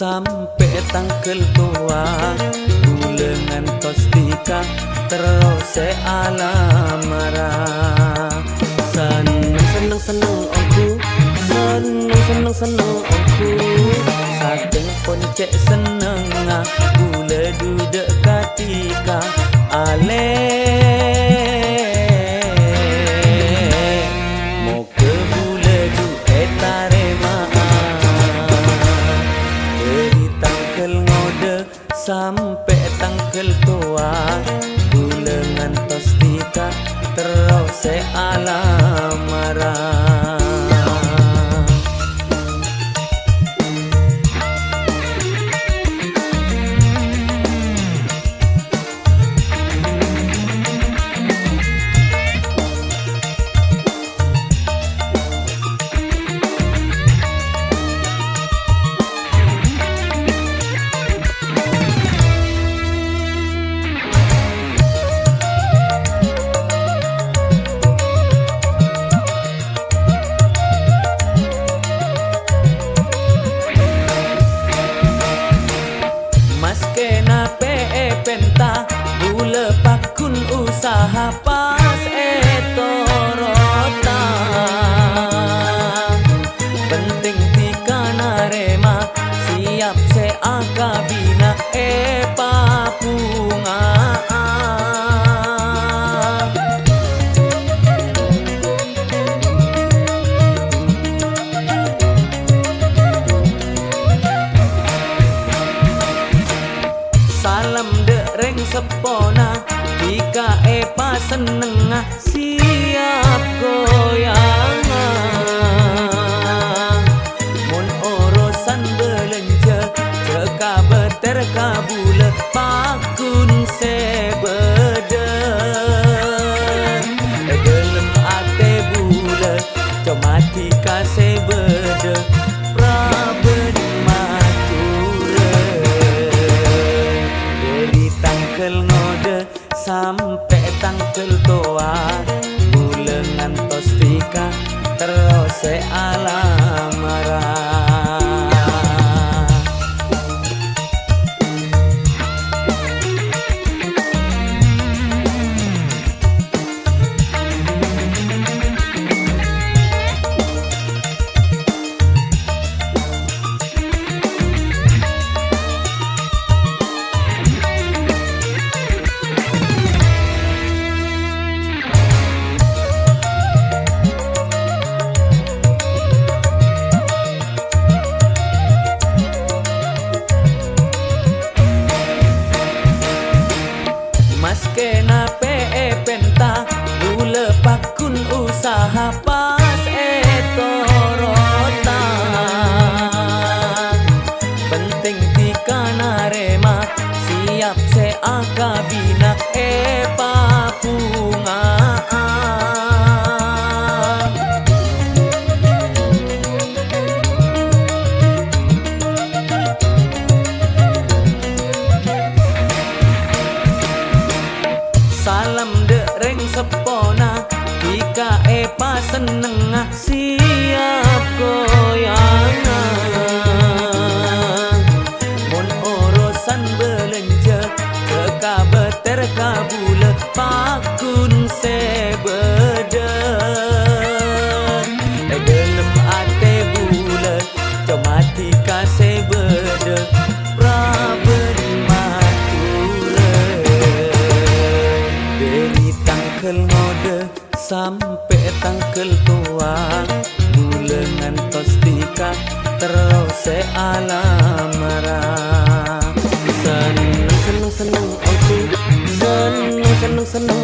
sampai tangkel tua bulengan tostika terus alam marah. Seneng seneng aku sadeng pun cek seneng gula duduk katika ale mau ke gula du etare dari tangkel ngode sampai tangkel tua bulengan tostika terus alam marah. Penta bule pakun usaha pas etorota penting tika narema siap se akabina papunga salam dereng sepona jika epa seneng siap goyangan mun urusan belanja ceka beter kabule pakun sebeden gelem ate bule comati kase bede praben ngode sampai tangkel tua bulengan tostika terus alam marah. Kena penta bule pakun usaha pas etorota penting tika narema siap se akabina papunga salam dereng sepona jika epa seneng siap goyangan mun urusan belanja ceka beter kabule pakun sebeden gelem ate bule comati kase bede praben ngode sampai tangkel tua bulengan tostika terus alam marah. Seneng aku seneng